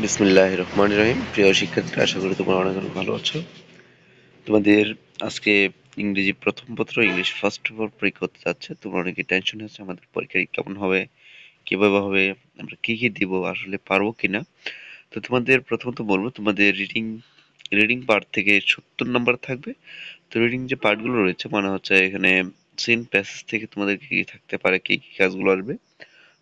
বিসমিল্লাহির রহমানির রহিম। প্রিয় শিক্ষার্থীরা, আশা করি তোমরা অনেক অনেক ভালো আছো। তোমাদের আজকে ইংরেজি প্রথম পত্র, ইংলিশ ফার্স্ট পেপার পরীক্ষা হতে যাচ্ছে। তোমরা অনেকে টেনশন আছে আমাদের পরীক্ষা কেমন হবে, কিভাবে হবে, আমরা কি কি দিব, আসলে পারবো কিনা। তো তোমাদের প্রথমত বলবো, তোমাদের রিডিং রিডিং পার্ট থেকে 70 নম্বর থাকবে। তো রিডিং যে পার্টগুলো রয়েছে, মানে হচ্ছে এখানে সিন প্যাসেজ থেকে তোমাদের কি কি থাকতে পারে, কি কি কাজগুলো আসবে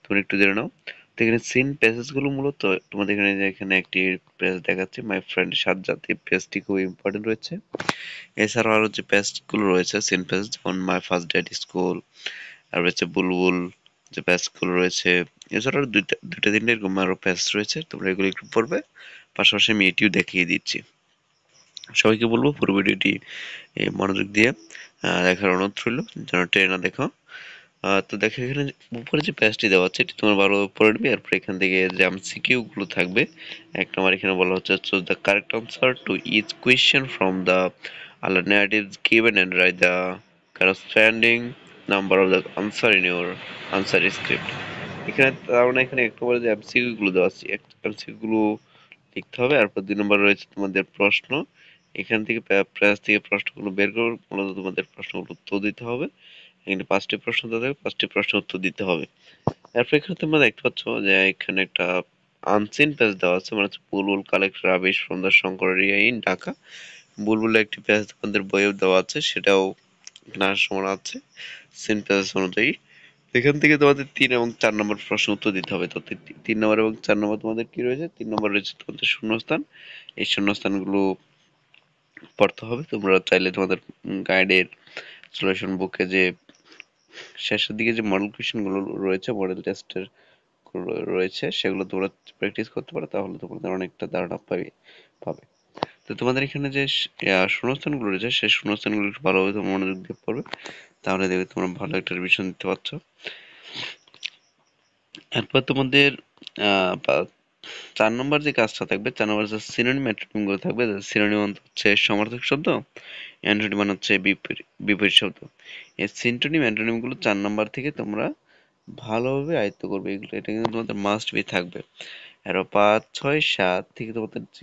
তোমরা একটু জেনে নাও। তো এখানে সিন প্যাসেজ গুলো মূলত তোমাদের এখানে একটি পেজ দেখাচ্ছে, মাই ফ্রেন্ড সাজ্জাদ। এই পেজটি খুব ইম্পর্টেন্ট রয়েছে। এছাড়াও আরো যে পেজ গুলো রয়েছে সিন পেজ, যেমন my first day at school, আর রয়েছে বুলবুল, যে পেজ গুলো রয়েছে। এছাড়াও দুইটা দুইটা তিনটে এরকম আরো পেজ রয়েছে, তোমরা এগুলো একটু পড়বে। পাশাপাশি আমি এটিও দেখিয়ে দিচ্ছি। সবাইকে বলবো পুরো ভিডিওটি মনোযোগ দিয়ে দেখার অনুরোধ রইল, যেন টেনে না দেখো। তো দেখো এখানে উপরে যে প্যাচটি দেওয়া আছে এটি তোমার ভালো পড়ে নিবে। এরপর এখান থেকে যে এমসিকিউ গুলো থাকবে, এক নম্বর এখানে বলা হচ্ছে choose the correct answer to each question from the alternatives given and write the corresponding number of the answer in your answer script. এখানে তার মানে এখানে এক নম্বরে যে এমসিকিউ গুলো দেওয়া আছে, এমসিকিউ গুলো লিখতে হবে। এরপর 2 নম্বর রয়েছে তোমাদের প্রশ্ন। এখান থেকে প্যাচ থেকে প্রশ্নগুলো বের করে মূলত তোমাদের প্রশ্নগুলো উত্তর দিতে হবে। এখানে 5টি প্রশ্ন দেওয়া থাকবে, 5টি প্রশ্নের উত্তর দিতে হবে। এরপর এখানে তোমরা দেখতে পাচ্ছ যে এখানে একটা আনসিন পেজ দেওয়া আছে, মানে হচ্ছে Bulbul collect rubbish from the Shankar area in Dhaka. বুলবুলের একটি পেজ তোমাদের বইয়েও দেওয়া আছে, সেটাও এখানে আসার সময় আছে সিন পেজ অনুযায়ী। এখান থেকে তোমাদের 3 এবং 4 নম্বর প্রশ্ন উত্তর দিতে হবে। তো 3 নম্বর এবং 4 নম্বর তোমাদের কি রয়েছে, 3 নম্বর রয়েছে তোমাদের শূন্যস্থান। এই শূন্যস্থানগুলো পড়তে হবে। তোমরা চাইলে তোমাদের গাইডের সলিউশন বুকে যে শেষের দিকে যে মডেল কোয়েশ্চেন গুলো রয়েছে, মডেল টেস্টের রয়েছে, সেগুলো তোমরা প্র্যাকটিস করতে পারো, তাহলে তোমাদের অনেকটা ধারণা পাবে। তো তোমাদের এখানে যে শূন্যস্থানগুলো রয়েছে, সেই শূন্যস্থানগুলো একটু ভালোভাবে তোমরা মনোযোগ দিয়ে পড়বে, তাহলে দেখবে তোমরা ভালো একটা রিভিশন দিতে পারছো। এরপর তোমাদের আহ 4 নম্বর যে কাজটা থাকবে, 4 নম্বর যে সিনোনিম অ্যান্টোনিম গুলো থাকবে। সিনোনিম হচ্ছে সমার্থক শব্দ, অ্যান্টোনিম মানে হচ্ছে বিপরীত শব্দ। এই সিনোনিম অ্যান্টোনিম গুলো 4 নম্বর থেকে তোমরা ভালোভাবে আয়ত্ত করবে। এগুলো এটা কিন্তু তোমাদের মাস্ট বি থাকবে। আরো 5, 6, 7 থেকে তোমাদের যে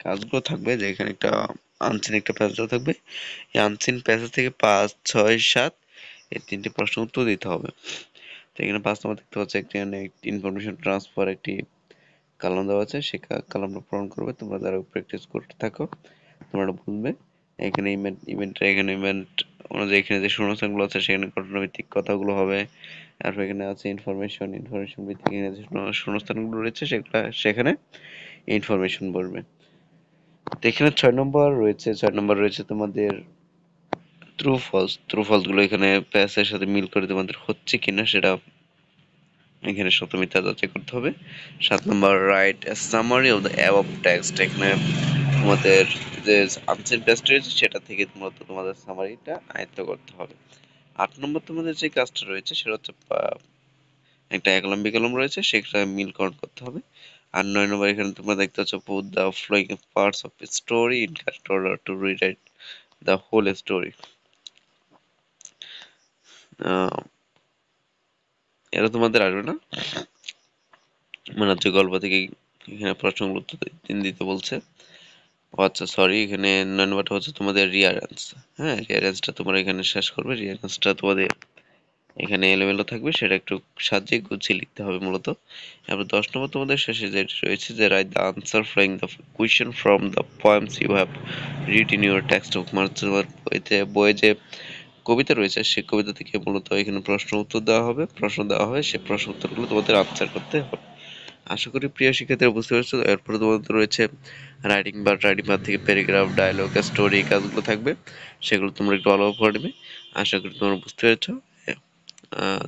কাজগুলো থাকবে, যে এখানে একটা আনসিন একটা প্যাসেজ থাকবে। এই আনসিন প্যাসেজ থেকে 5, 6, 7 এই 3টে প্রশ্ন উত্তর দিতে হবে। তো এখানে 5 নম্বর দেখতে পাচ্ছ একটি ইনফরমেশন ট্রান্সফার একটি কালাম দেওয়া আছে, সেই কালামটা পূরণ করবে। তোমরা যারা প্র্যাকটিস করতে থাকো তোমরা বুঝবে। এখানে ইভেন্ট অনুযায়ী এখানে যে শূন্যস্থানগুলো আছে সেখানে ঘটনাভিত্তিক কথাগুলো হবে। তারপর এখানে আছে ইনফরমেশন ভিত্তিক এখানে যে শূন্যস্থানগুলো রয়েছে সেখানে ইনফরমেশন বলবে। তো এখানে 6 নম্বর রয়েছে তোমাদের ট্রু ফলস গুলো এখানে প্যাসের সাথে মিল করে তোমাদের হচ্ছে কিনা সেটা এখানে সত্য মিথ্যা যাচাই করতে হবে। 7 নম্বর write summary of the above text. এখানে তোমাদের যে আনসার টেক্সট রয়েছে সেটা থেকে মূলত তোমাদের সামারিটা আয়ত্ত করতে হবে। 8 নম্বর তোমাদের যে কাজটা রয়েছে সেটা হচ্ছে একটা একলম বিকলম রয়েছে, সেটা মিলকরণ করতে হবে। আর 9 নম্বর এখানে তোমরা দেখতে পাচ্ছ put the following parts of story in correct order to rewrite the whole story. এটা তোমাদের আসবে না, মানে হচ্ছে গল্প থেকে এখানে প্রশ্নগুলো উত্তর দিতে বলছে। ও আচ্ছা, সরি, এখানে 9 নম্বরটা হচ্ছে তোমাদের রিয়ারেন্স। হ্যাঁ, রিয়ারেন্সটা তোমরা এখানে শেষ করবে। রিয়ারেন্সটা তোমাদের এখানে এলোমেলো থাকবে, সেটা একটু সাজিয়ে গুছিয়ে লিখতে হবে মূলত। এবার 10 নম্বর তোমাদের শেষে যেটা রয়েছে, যে write the answer from the question from the poems you have read in your text book. মানে হচ্ছে তোমার বইয়ে যে কবিতা রয়েছে সেই কবিতা থেকে মূলত এখানে প্রশ্ন উত্তর দেওয়া হবে, সেই প্রশ্ন উত্তরগুলো তোমাদের আনসার করতে হবে। আশা করি প্রিয় শিক্ষার্থীরা বুঝতে পেরেছো। এরপরে তোমাদের রয়েছে রাইটিং পার্ট থেকে প্যারাগ্রাফ, ডায়লগ, স্টোরি কাজগুলো থাকবে, সেগুলো তোমরা একটু ভালোভাবে পড়ে নেবে। আশা করি তোমরা বুঝতে পেরেছো।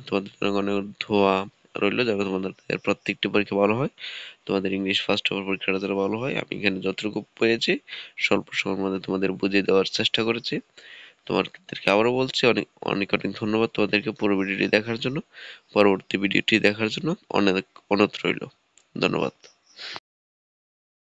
তোমাদের জন্য অনেক ধোয়া রইলো, যাতে তোমাদের প্রত্যেকটি পরীক্ষা ভালো হয়। তোমাদের ইংলিশ ফার্স্ট পেপার পরীক্ষাটা যাতে ভালো হয়, আমি এখানে যতটুকু পেরেছি স্বল্প সময়ের মধ্যে তোমাদের বুঝিয়ে দেওয়ার চেষ্টা করেছি। তোমাদেরকে আবারও বলছি, অনেক অনেক অনেক ধন্যবাদ তোমাদেরকে পুরো ভিডিওটি দেখার জন্য। পরবর্তী ভিডিওটি দেখার জন্য অনেক অনুরোধ রইল। ধন্যবাদ।